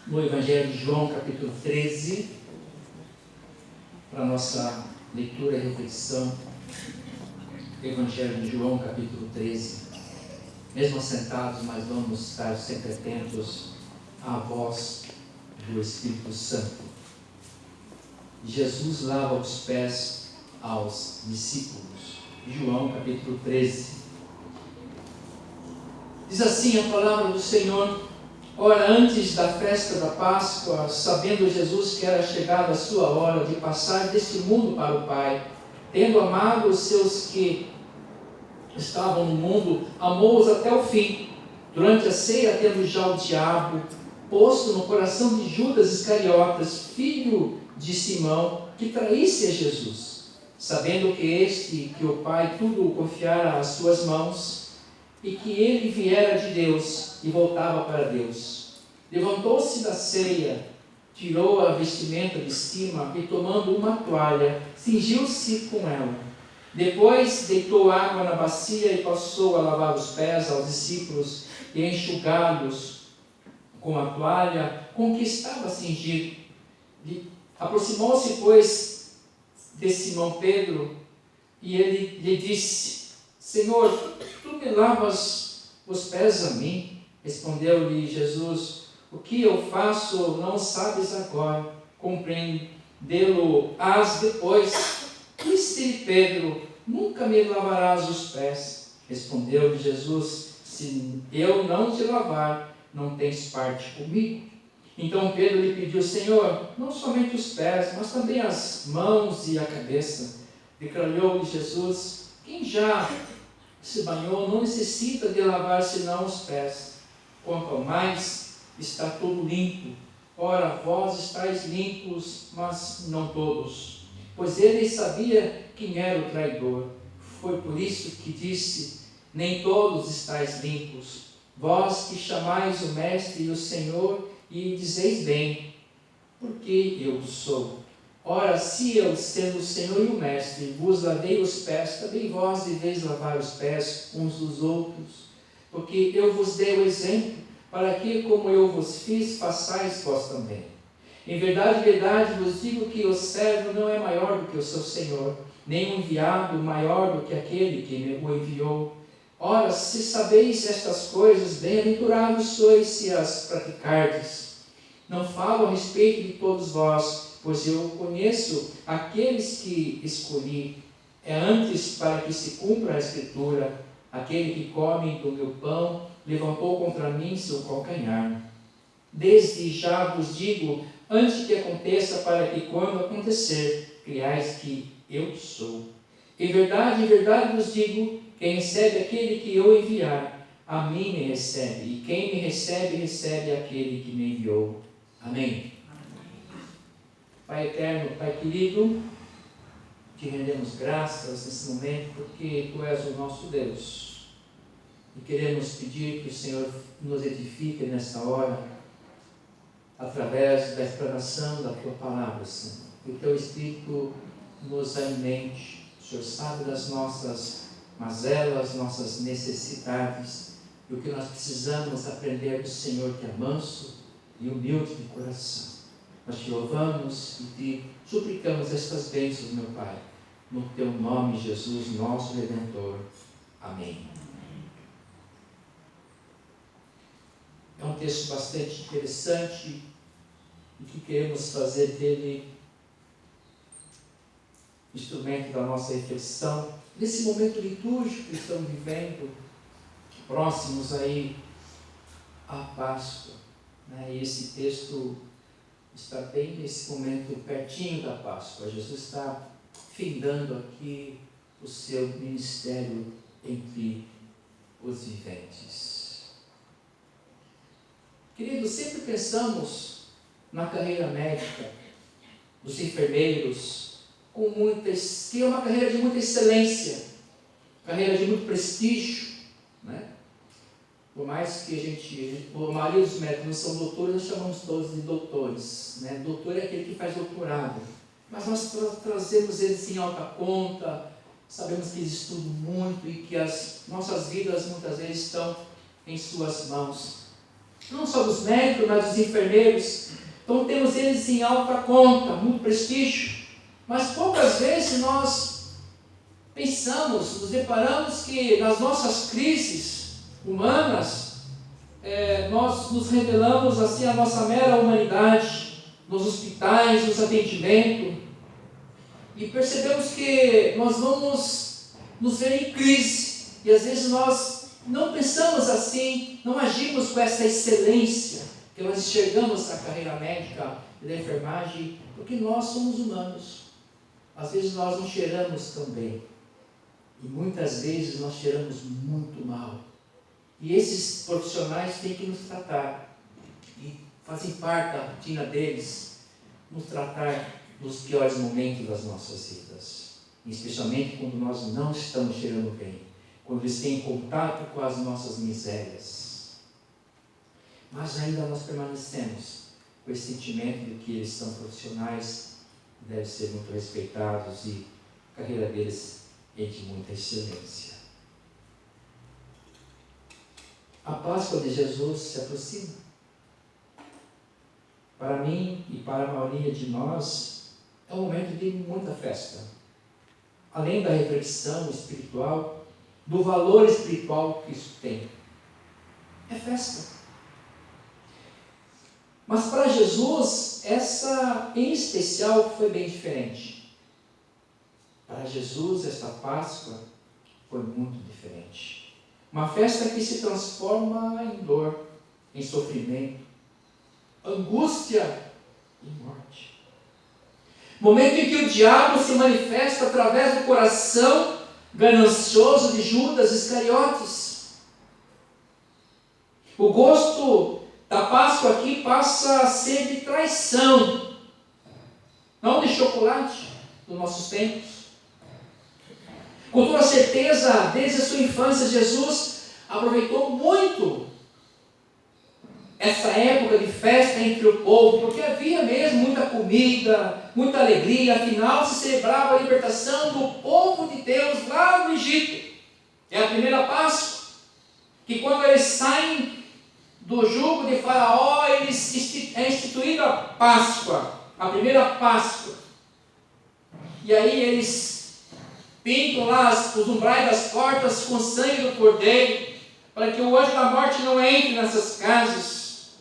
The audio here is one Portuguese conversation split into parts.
No Evangelho de João, capítulo 13, para a nossa leitura e reflexão. Evangelho de João, capítulo 13. Mesmo assentados, mas vamos estar sempre atentos à voz do Espírito Santo. Jesus lava os pés aos discípulos. João, capítulo 13. Diz assim a palavra do Senhor: Ora, antes da festa da Páscoa, sabendo Jesus que era chegada a sua hora de passar deste mundo para o Pai, tendo amado os seus que estavam no mundo, amou-os até o fim. Durante a ceia, tendo já o diabo posto no coração de Judas Iscariotas, filho de Simão, que traísse a Jesus, sabendo que o Pai tudo o confiara às suas mãos, e que ele viera de Deus e voltava para Deus. Levantou-se da ceia, tirou a vestimenta de cima e, tomando uma toalha, cingiu-se com ela. Depois deitou água na bacia e passou a lavar os pés aos discípulos e enxugá-los com a toalha com que estava cingido. Aproximou-se, pois, de Simão Pedro e ele lhe disse: Senhor, tu me lavas os pés a mim? Respondeu-lhe Jesus: O que eu faço não sabes agora, compreendê-lo-ás depois. Disse-lhe Pedro: Nunca me lavarás os pés. Respondeu-lhe Jesus: Se eu não te lavar, não tens parte comigo. Então Pedro lhe pediu: Senhor, não somente os pés, mas também as mãos e a cabeça. Declarou-lhe Jesus: Quem já se banhou não necessita de lavar senão os pés. Quanto ao mais, está todo limpo. Ora, vós estáis limpos, mas não todos. Pois ele sabia quem era o traidor. Foi por isso que disse: Nem todos estáis limpos. Vós que chamais o Mestre e o Senhor, e dizeis bem, porque eu sou. Ora, se eu, sendo o Senhor e o Mestre, vos lavei os pés, também vós deveis lavar os pés uns dos outros. Porque eu vos dei o exemplo, para que, como eu vos fiz, façais vós também. Em verdade, vos digo que o servo não é maior do que o seu Senhor, nem o enviado maior do que aquele que o enviou. Ora, se sabeis estas coisas, bem-aventurados sois se as praticardes. Não falo a respeito de todos vós, pois eu conheço aqueles que escolhi. É antes para que se cumpra a Escritura: aquele que come do meu pão levantou contra mim seu calcanhar. Desde já vos digo, antes que aconteça, para que quando acontecer, creiais que eu sou. Em verdade vos digo, quem recebe aquele que eu enviar, a mim me recebe, e quem me recebe, recebe aquele que me enviou. Amém. Pai eterno, Pai querido, te rendemos graças nesse momento, porque Tu és o nosso Deus. E queremos pedir que o Senhor nos edifique nessa hora, através da explanação da Tua palavra, Senhor. Que o Teu Espírito nos alimente. O Senhor sabe das nossas mazelas, nossas necessidades, e o que nós precisamos aprender do Senhor, que é manso e humilde de coração. Nós te louvamos e te suplicamos estas bênçãos, meu Pai, no Teu nome, Jesus, nosso Redentor. Amém. É um texto bastante interessante e que queremos fazer dele instrumento da nossa reflexão. Nesse momento litúrgico que estamos vivendo, próximos aí à Páscoa, né? E esse texto está bem nesse momento pertinho da Páscoa. Jesus está findando aqui o seu ministério entre os viventes. Queridos, sempre pensamos na carreira médica dos enfermeiros, que é uma carreira de muita excelência, carreira de muito prestígio, né? Por mais que a maioria dos médicos não são doutores, nós chamamos todos de doutores, né? Doutor é aquele que faz doutorado, mas nós trazemos eles em alta conta, sabemos que eles estudam muito e que as nossas vidas muitas vezes estão em suas mãos. não só dos médicos, mas dos enfermeiros. Então temos eles em alta conta, muito prestígio. Mas poucas vezes nós pensamos, nos deparamos que nas nossas crises humanas, nós nos revelamos assim a nossa mera humanidade, nos hospitais, nos atendimentos, e percebemos que nós vamos nos ver em crise, e às vezes nós não pensamos assim, não agimos com essa excelência que nós enxergamos na carreira médica e da enfermagem, porque nós somos humanos. Às vezes nós não cheiramos tão bem, e muitas vezes nós cheiramos muito mal. E esses profissionais têm que nos tratar, e fazem parte da rotina deles, nos tratar nos piores momentos das nossas vidas, especialmente quando nós não estamos cheirando bem, quando eles têm contato com as nossas misérias. Mas ainda nós permanecemos com esse sentimento de que eles são profissionais, devem ser muito respeitados e a carreira deles é de muita excelência. A Páscoa de Jesus se aproxima. Para mim e para a maioria de nós, é um momento de muita festa. Além da reflexão espiritual, do valor espiritual que isso tem. É festa. Mas para Jesus, essa em especial foi bem diferente. Para Jesus, esta Páscoa foi muito diferente. Uma festa que se transforma em dor, em sofrimento, angústia e morte. Momento em que o diabo se manifesta através do coração ganancioso de Judas Iscariotes. O gosto da Páscoa aqui passa a ser de traição, não de chocolate dos nossos tempos. Com toda certeza, desde a sua infância, Jesus aproveitou muito essa época de festa entre o povo, porque havia mesmo muita comida, muita alegria. Afinal, se celebrava a libertação do povo de Deus lá no Egito. É a primeira Páscoa, que quando eles saem do jugo de Faraó, é instituída a Páscoa, a primeira Páscoa. E aí eles pintam lá os umbrais das portas com sangue do cordeiro, para que o anjo da morte não entre nessas casas,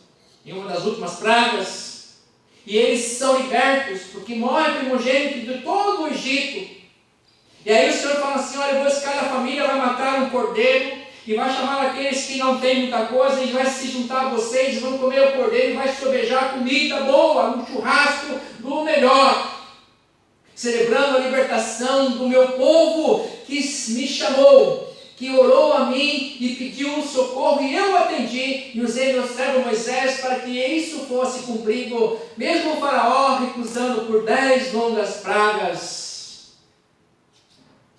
em uma das últimas pragas. E eles são libertos, porque morre o primogênito de todo o Egito. E aí o Senhor fala assim: olha, eu vou escalar a família, vai matar um cordeiro, e vai chamar aqueles que não têm muita coisa, e vai se juntar a vocês, vão comer o cordeiro, e vai sobejar comida boa, um churrasco do melhor, celebrando a libertação do meu povo que me chamou, que orou a mim e pediu um socorro, e eu atendi, e usei meu servo Moisés para que isso fosse cumprido, mesmo o Faraó recusando por 10 longas pragas.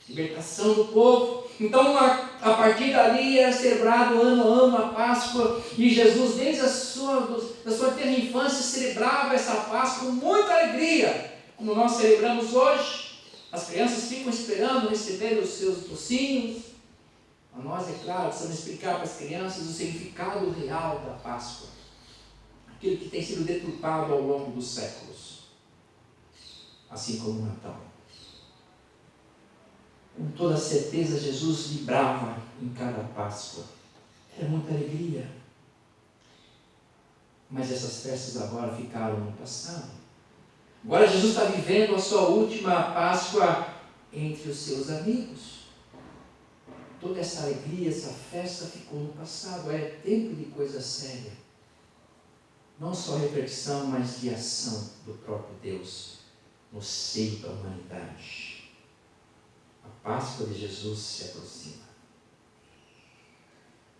Libertação do povo. Então, a partir dali é celebrado ano a ano a Páscoa, e Jesus, desde a sua terra infância, celebrava essa Páscoa com muita alegria, como nós celebramos hoje. As crianças ficam esperando receber os seus docinhos. A nós, é claro, precisamos explicar para as crianças o significado real da Páscoa, aquilo que tem sido deturpado ao longo dos séculos, assim como o Natal. Com toda certeza, Jesus vibrava em cada Páscoa. Era muita alegria. Mas essas festas agora ficaram no passado. Agora Jesus está vivendo a sua última Páscoa entre os seus amigos. Toda essa alegria, essa festa ficou no passado. É tempo de coisa séria. Não só reflexão, mas de ação do próprio Deus no seio da humanidade. A Páscoa de Jesus se aproxima.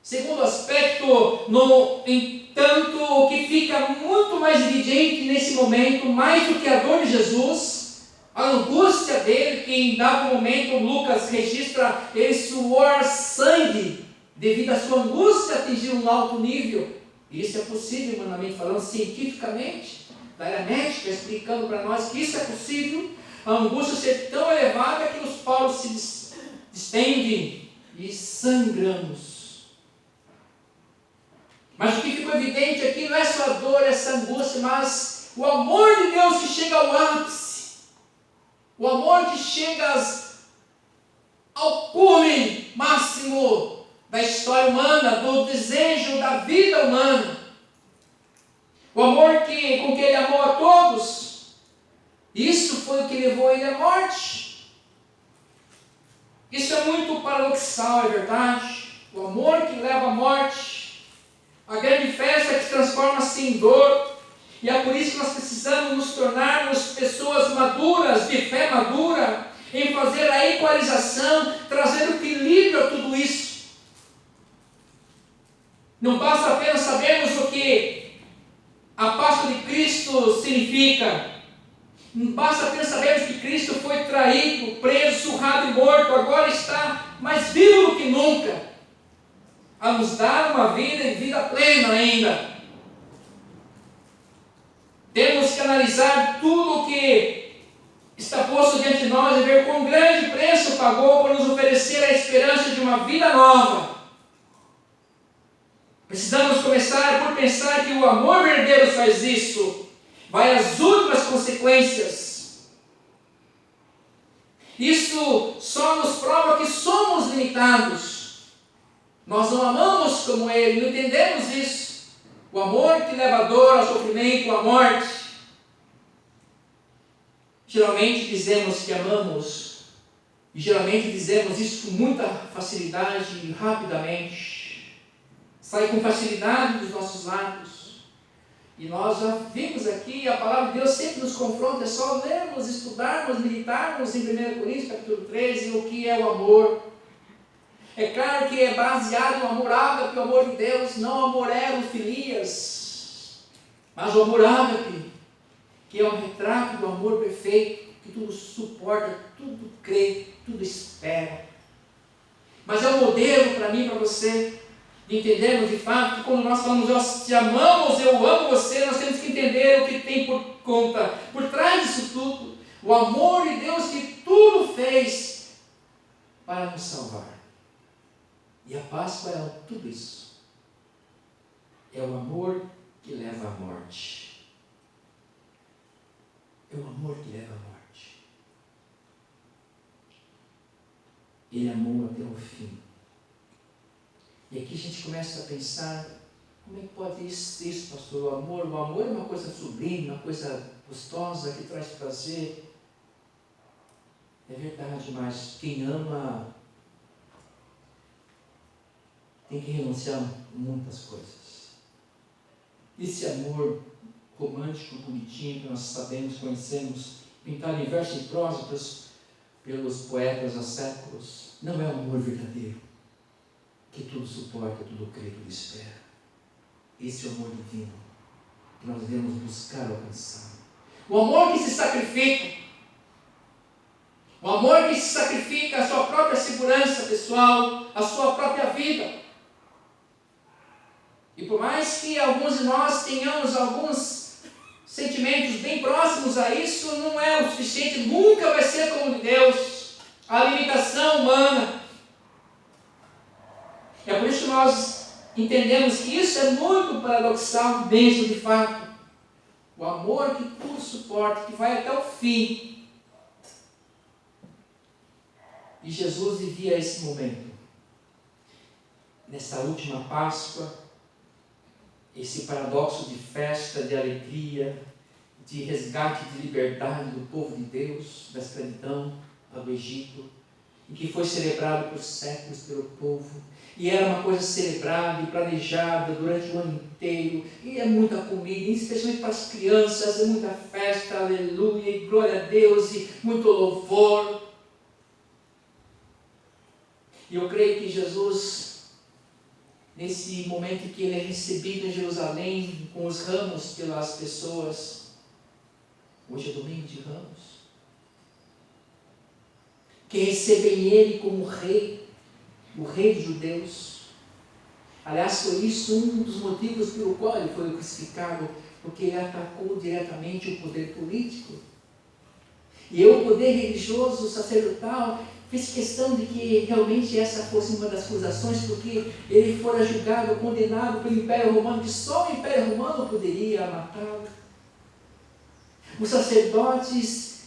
Segundo aspecto, no entanto, o que fica muito mais evidente nesse momento, mais do que a dor de Jesus, a angústia dele, que em dado momento Lucas registra ele suor sangue, devido à sua angústia atingir um alto nível. E isso é possível, humanamente falando, cientificamente, da área médica, explicando para nós que isso é possível. A angústia ser tão elevada que os poros se distendem e sangramos. Mas o que ficou evidente aqui não é só a dor, essa angústia, mas o amor de Deus que chega ao ápice, o amor que chega ao cume máximo da história humana, do desejo da vida humana. O amor com que ele amou a todos. Isso foi o que levou ele à morte. Isso é muito paradoxal, é verdade. O amor que leva à morte. A grande festa que transforma-se em dor. E é por isso que nós precisamos nos tornarmos pessoas maduras, de fé madura, em fazer a equalização, trazer o equilíbrio a tudo isso. Não basta apenas sabermos o que a Páscoa de Cristo significa. Não basta apenas sabermos que Cristo foi traído, preso, surrado e morto, agora está mais vivo do que nunca, a nos dar uma vida e vida plena ainda. Temos que analisar tudo o que está posto diante de nós e ver quão grande preço pagou para nos oferecer a esperança de uma vida nova. Precisamos começar por pensar que o amor verdadeiro faz isso. Vai às últimas consequências. Isso só nos prova que somos limitados. Nós não amamos como Ele, não entendemos isso. O amor que leva a dor, ao sofrimento, à morte. Geralmente dizemos que amamos, e geralmente dizemos isso com muita facilidade e rapidamente. Sai com facilidade dos nossos lábios. E nós já vimos aqui, a palavra de Deus sempre nos confronta, é só lermos, estudarmos, meditarmos em 1 Coríntios capítulo 13, o que é o amor. É claro que é baseado no amor ágape, o amor de Deus, não o amor erofilias, mas o amor ágape, que é um retrato do amor perfeito, que tudo suporta, tudo crê, tudo espera. Mas é um modelo para mim e para você, de entendermos de fato que quando nós falamos, nós te amamos, eu amo você, nós temos que entender o que tem por conta, por trás disso tudo, o amor de Deus que tudo fez para nos salvar. E a Páscoa é tudo isso. É o amor que leva à morte. É o amor que leva à morte. Ele amou até o fim. E aqui a gente começa a pensar, como é que pode ser isso, pastor? O amor é uma coisa sublime, uma coisa gostosa, que traz prazer. É verdade, mas quem ama tem que renunciar a muitas coisas. Esse amor romântico, bonitinho, que nós sabemos, conhecemos, pintado em verso e prosa pelos poetas há séculos, não é o amor verdadeiro, que tudo suporta, tudo crê, tudo espera. Esse é o amor divino, que nós devemos buscar alcançar. O amor que se sacrifica, o amor que se sacrifica a sua própria segurança pessoal, a sua própria vida. E por mais que alguns de nós tenhamos alguns sentimentos bem próximos a isso, não é o suficiente, nunca vai ser como de Deus, a limitação humana. É por isso que nós entendemos que isso é muito paradoxal mesmo de fato. O amor que tudo suporta, que vai até o fim. E Jesus vivia esse momento. Nessa última Páscoa, esse paradoxo de festa, de alegria, de resgate de liberdade do povo de Deus, da escravidão do Egito, e que foi celebrado por séculos pelo povo. E era uma coisa celebrada e planejada durante o ano inteiro, e é muita comida, especialmente para as crianças, é muita festa, aleluia, e glória a Deus, e muito louvor. E eu creio que Jesus, nesse momento em que ele é recebido em Jerusalém, com os ramos pelas pessoas, hoje é domingo de ramos, que recebem ele como rei, o rei dos judeus. Aliás, foi isso um dos motivos pelo qual ele foi crucificado, porque ele atacou diretamente o poder político. E o poder religioso, sacerdotal, fez questão de que realmente essa fosse uma das acusações, porque ele fora julgado, condenado pelo Império Romano, que só o Império Romano poderia matá-lo. Os sacerdotes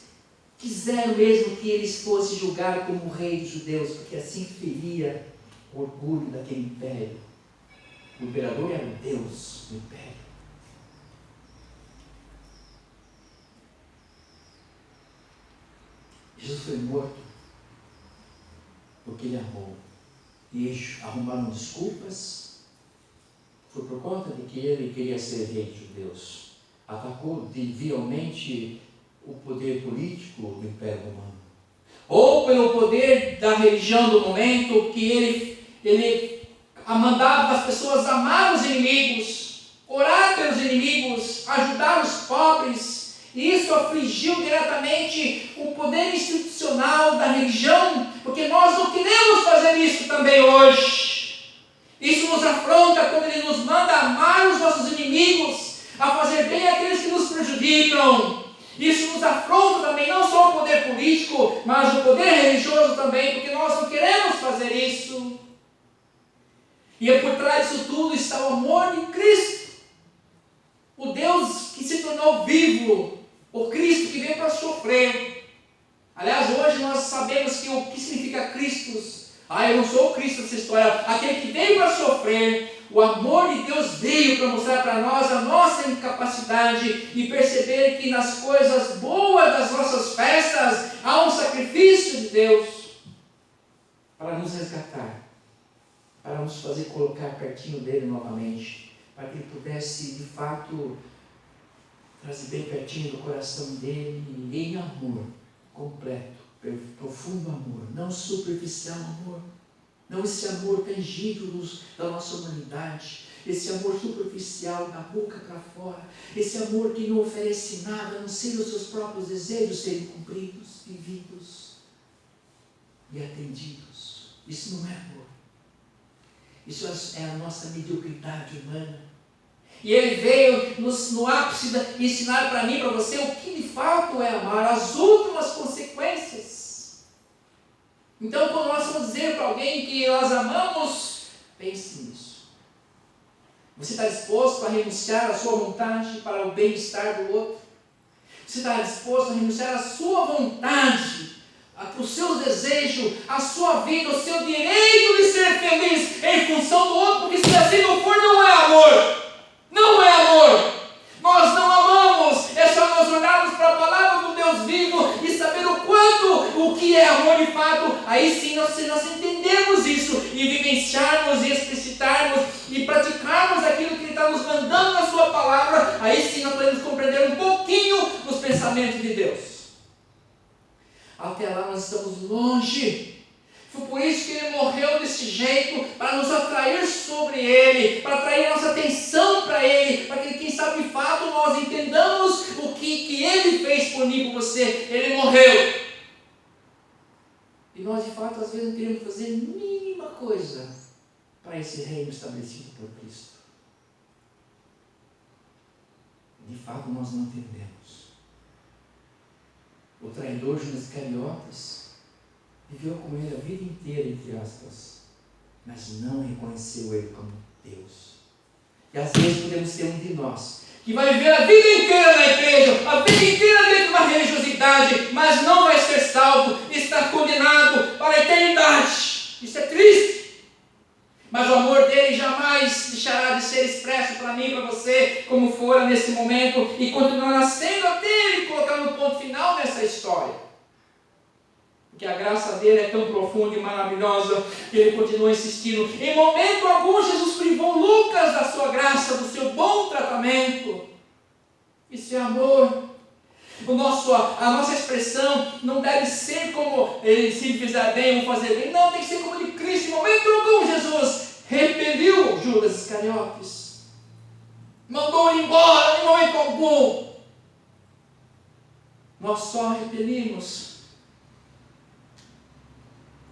quiseram mesmo que ele fosse julgado como rei dos judeus, porque assim feria o orgulho daquele império. O imperador era o Deus do império. Jesus foi morto porque ele amou. E eles arrumaram desculpas. Foi por conta de que ele queria ser rei dos judeus. Atacou vilmente o poder político do Império Romano. Ou pelo poder da religião do momento, que ele mandava as pessoas amar os inimigos, orar pelos inimigos, ajudar os pobres. E isso afligiu diretamente o poder institucional da religião, porque nós não queremos fazer isso também hoje. Isso nos afronta quando ele nos manda amar os nossos inimigos, a fazer bem àqueles que nos prejudicam. Isso nos afronta também, não só o poder político, mas o poder religioso também, porque nós não queremos fazer isso. E por trás disso tudo está o amor de Cristo, o Deus que se tornou vivo, o Cristo que veio para sofrer. Aliás, hoje nós sabemos que o que significa Cristo. Eu não sou o Cristo dessa história, aquele que veio para sofrer. O amor de Deus veio para mostrar para nós a nossa incapacidade e perceber que nas coisas boas das nossas festas há um sacrifício de Deus para nos resgatar, para nos fazer colocar pertinho dele novamente, para que ele pudesse de fato trazer bem pertinho do coração dele, em amor completo, profundo amor, não superficial amor, não esse amor tangível da nossa humanidade, esse amor superficial da boca para fora, esse amor que não oferece nada a não ser os seus próprios desejos serem cumpridos, vividos e atendidos. Isso não é amor, isso é a nossa mediocridade humana. E ele veio no ápice ensinar para mim, para você, o que de fato é amar, as últimas consequências. Então, quando nós vamos dizer para alguém que nós amamos, pense nisso. Você está disposto a renunciar à sua vontade para o bem-estar do outro? Você está disposto a renunciar à sua vontade, para os seus desejos, a sua vida, o seu direito de ser feliz em função do outro? Porque se assim não for, não é amor. Não é amor. Nós não amamos. É só nós olharmos para a palavra do Deus vivo e saber o que é amor de fato. Aí sim nós entendemos isso e vivenciarmos e explicitarmos e praticarmos aquilo que Ele está nos mandando na sua palavra. Aí sim nós podemos compreender um pouquinho os pensamentos de Deus. Até lá nós estamos longe. Foi por isso que Ele morreu desse jeito, para nos atrair sobre Ele, para atrair nossa atenção para Ele, para que, quem sabe, de fato, nós entendamos o que Ele fez por mim e por você. Ele morreu. E nós, de fato, às vezes não queremos fazer a mínima coisa para esse reino estabelecido por Cristo. De fato, nós não entendemos. O traidor Judas Iscariotes viveu com ele a vida inteira, entre aspas, mas não reconheceu ele como Deus. E às vezes podemos ser um de nós, que vai viver a vida inteira na igreja, a vida inteira dentro de uma religiosidade, mas não vai ser salvo, está condenado para a eternidade. Isso é triste. Mas o amor dele jamais deixará de ser expresso para mim e para você, como fora nesse momento, e continuará sendo até ele colocar no ponto final nessa história. Porque a graça dele é tão profunda e maravilhosa que ele continua insistindo. Em momento algum, Jesus privou Lucas da sua graça, do seu bom tratamento. Isso é amor. A nossa expressão não deve ser como ele, se fizer bem, vou fazer bem. Não, tem que ser como de Cristo. Em momento algum, Jesus repeliu Judas Iscariotes. Mandou ele embora em momento algum. Nós só repelimos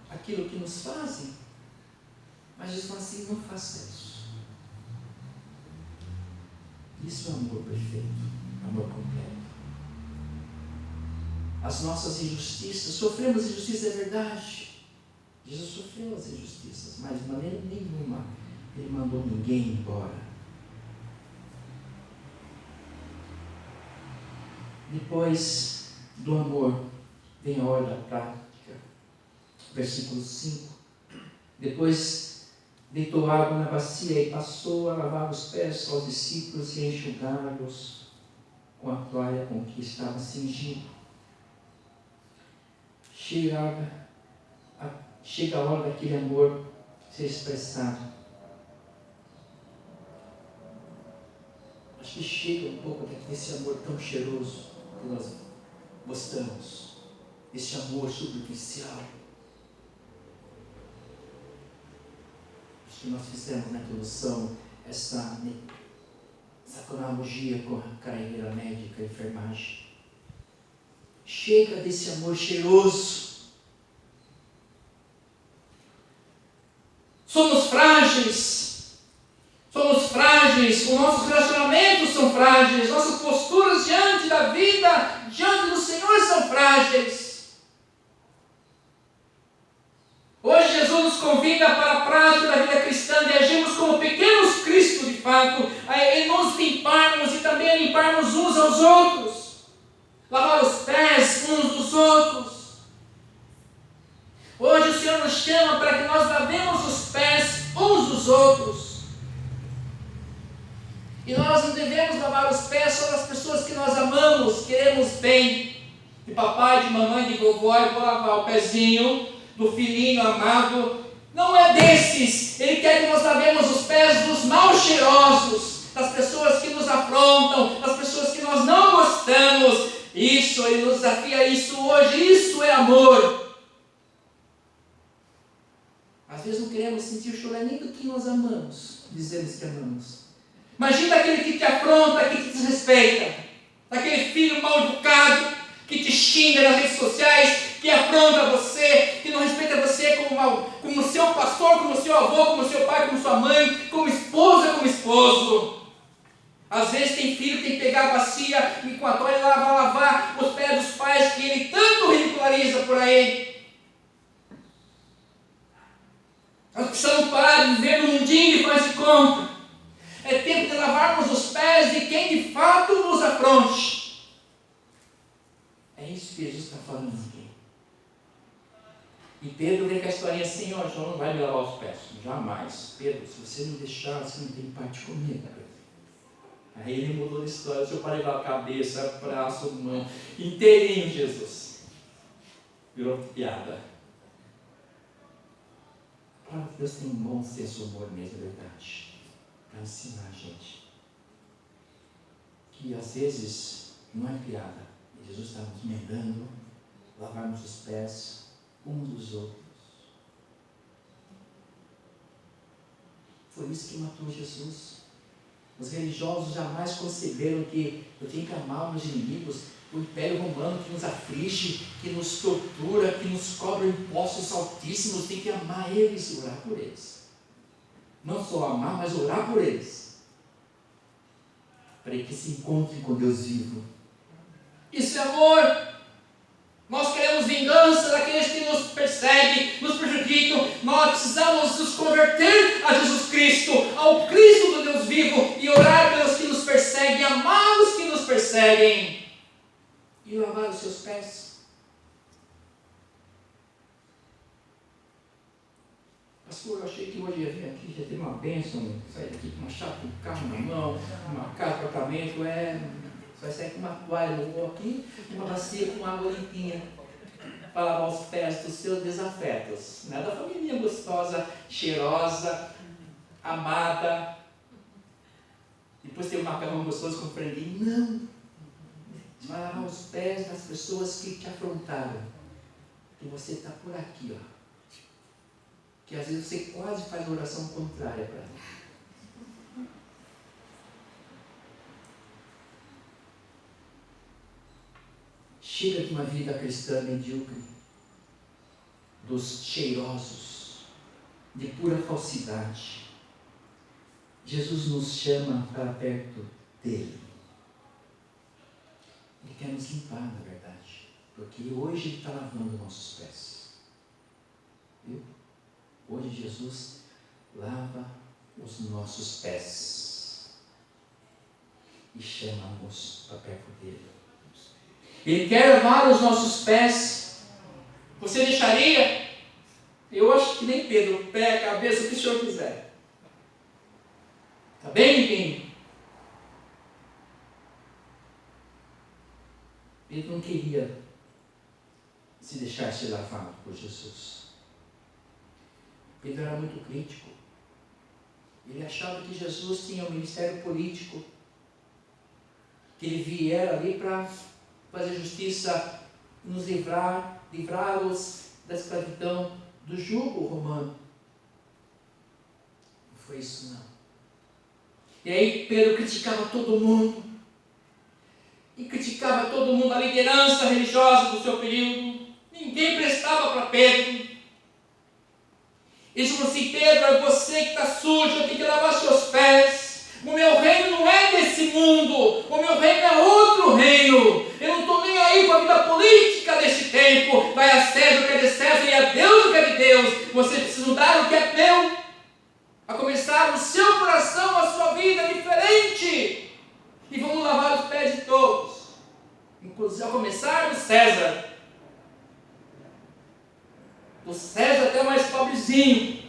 aquilo que nos fazem, mas Jesus fala assim: não faça isso. Isso é amor perfeito, amor completo. as nossas injustiças. Sofremos injustiça, é verdade. Jesus sofreu as injustiças, mas de maneira nenhuma Ele mandou ninguém embora. Depois do amor, vem a hora da prática. Versículo 5. Depois deitou água na bacia e passou a lavar os pés aos discípulos e a enxugá-los com a toalha com que estava cingido. Chega a hora daquele amor ser expressado. Acho que chega um pouco desse amor tão cheiroso que nós gostamos, esse amor superficial. Acho que nós fizemos na introdução essa analogia com a carreira médica, a enfermagem. Chega desse amor cheiroso. Somos frágeis, os nossos relacionamentos são frágeis, nossas posturas diante da vida, diante do Senhor são frágeis. Hoje Jesus nos convida para a prática da vida cristã, de agirmos como pequenos Cristos de fato, a nos limparmos e também a limparmos uns aos outros, lavar os pés uns dos outros. Hoje o Senhor nos chama para que nós lavemos os pés uns dos outros. E nós não devemos lavar os pés só das pessoas que nós amamos, queremos bem. De papai, de mamãe, de vovó, eu vou lavar o pezinho do filhinho amado. Não é desses. Ele quer que nós lavemos os pés dos mal cheirosos, das pessoas que nos afrontam, das pessoas que nós não gostamos. Isso, Ele nos desafia a isso hoje. Isso é amor. Às vezes não queremos sentir o choro nem do que nós amamos, dizemos que amamos. Imagina aquele que te afronta, que te desrespeita, aquele filho mal educado, que te xinga nas redes sociais, que afronta você, que não respeita você como seu pastor, como seu avô, como seu pai, como sua mãe, como esposa, como esposo. Às vezes tem filho que tem que pegar a bacia e com a toalha lavar os pés dos pais que ele tanto ridiculariza por aí. Nós precisamos parar de viver no mundinho e faz de conta. É tempo de lavarmos os pés de quem de fato nos afronte. É isso que Jesus está falando aqui. E Pedro vem com a historinha assim: ó, João não vai me lavar os pés. Jamais. Pedro, se você não deixar, você não tem parte comigo. Aí ele mudou de história. O Senhor para levar a cabeça, braço, mão, inteirinho, Jesus. Virou piada. Claro que Deus tem um bom senso de humor mesmo, é verdade, para ensinar a gente que às vezes não é piada. Jesus está nos mandando lavarmos os pés uns dos outros. Foi isso que matou Jesus. Os religiosos jamais conceberam que eu tenho que amar meus inimigos. O Império Romano que nos aflige, que nos tortura, que nos cobra impostos altíssimos, tem que amar eles e orar por eles. Não só amar, mas orar por eles, para que se encontrem com Deus vivo. Isso é amor. Nós queremos vingança daqueles que nos perseguem, nos prejudicam. Nós precisamos nos converter a Jesus Cristo, ao Cristo do Deus vivo, e orar pelos que nos perseguem, amar os que nos perseguem. E lavar os seus pés. Pastor, eu achei que hoje ia vir aqui, já teve uma bênção, sair daqui com uma chave, um carro na mão, uma casa, um apartamento, vai sair com uma toalha no vou aqui, uma bacia com água limpinha, para lavar os pés dos seus desafetos. Não é da família gostosa, cheirosa, amada. Depois tem um macarrão gostoso com franguinho. Não. Vai lavar os pés das pessoas que te afrontaram. Que você está por aqui, ó. Que às vezes você quase faz a oração contrária para ela. Chega de uma vida cristã medíocre, dos cheirosos, de pura falsidade. Jesus nos chama para perto dele. Ele quer nos limpar, na verdade. Porque hoje Ele está lavando nossos pés. Viu? Hoje Jesus lava os nossos pés e chama-nos para perto dele. Ele quer lavar os nossos pés. Você deixaria? Eu acho que nem Pedro, pé, cabeça, o que o Senhor quiser. Está bem limpinho. Pedro não queria se deixar ser lavado por Jesus. Pedro era muito crítico. Ele achava que Jesus tinha um ministério político, que ele viera ali para fazer justiça, nos livrá-los da escravidão, do jugo romano. Não foi isso não. E aí Pedro criticava todo mundo. E criticava todo mundo, a liderança religiosa do seu período. Ninguém prestava para Pedro. Eles falaram assim: Pedro, é você que está sujo, eu tenho que lavar seus pés. O meu reino não é desse mundo, o meu reino é outro reino. Eu não estou nem aí com a vida política deste tempo. Vai a César o que é de César e a Deus o que é de Deus. Você precisa mudar o que é meu. A começar o seu coração, a sua vida diferente. E vamos lavar os pés de todos. Inclusive a começar do César. Do César até o mais pobrezinho.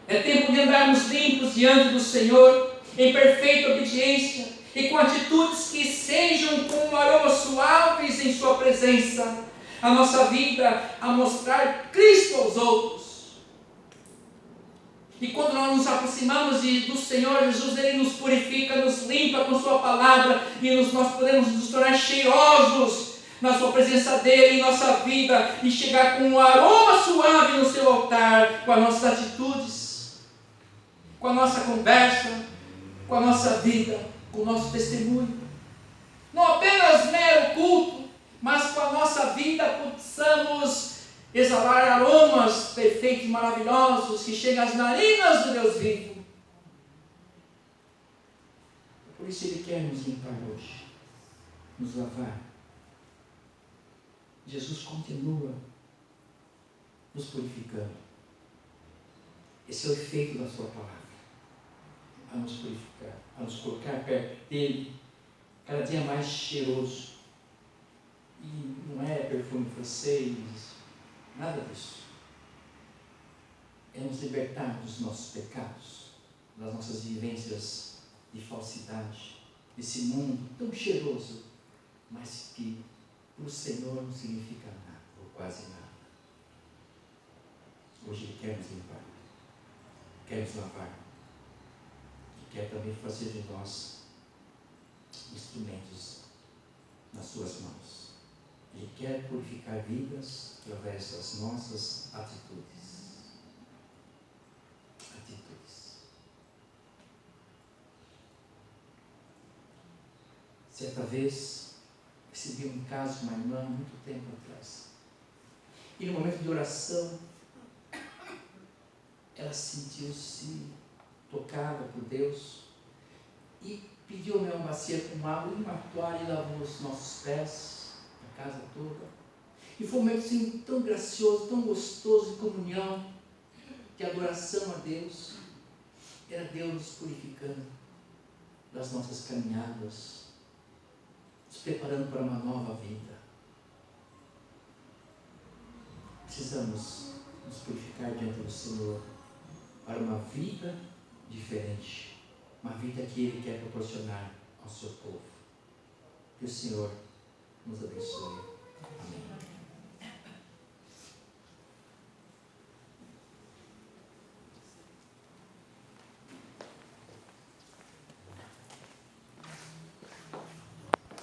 É tempo de andarmos limpos diante do Senhor, em perfeita obediência e com atitudes que sejam com aromas suaves em sua presença. A nossa vida a mostrar Cristo aos outros. E quando nós nos aproximamos do Senhor Jesus, Ele nos purifica, nos limpa com sua palavra e nós podemos nos tornar cheirosos na sua presença dEle em nossa vida e chegar com um aroma suave no seu altar, com as nossas atitudes, com a nossa conversa, com a nossa vida, com o nosso testemunho. Não apenas mero culto, mas com a nossa vida possamos exalar aromas perfeitos, maravilhosos, que chegam às narinas do Deus vivo. Por isso Ele quer nos limpar hoje, nos lavar. Jesus continua nos purificando. Esse é o efeito da sua palavra, a nos purificar, a nos colocar perto dele, cada dia mais cheiroso. E não é perfume francês, nada disso. É nos libertar dos nossos pecados, das nossas vivências de falsidade, desse mundo tão cheiroso, mas que para o Senhor não significa nada, ou quase nada. Hoje Ele quer nos limpar, quer nos lavar, e quer também fazer de nós instrumentos nas suas mãos. Ele quer purificar vidas através das nossas atitudes. Certa vez, recebi um caso de uma irmã muito tempo atrás. E no momento de oração, ela sentiu-se tocada por Deus e pediu-me uma bacia com água e uma toalha e lavou os nossos pés, a casa toda. E foi um momento assim, tão gracioso, tão gostoso de comunhão, de adoração a Deus. Era Deus nos purificando das nossas caminhadas, nos preparando para uma nova vida. Precisamos nos purificar diante do Senhor para uma vida diferente, uma vida que Ele quer proporcionar ao seu povo. Que o Senhor nos abençoe. Amém.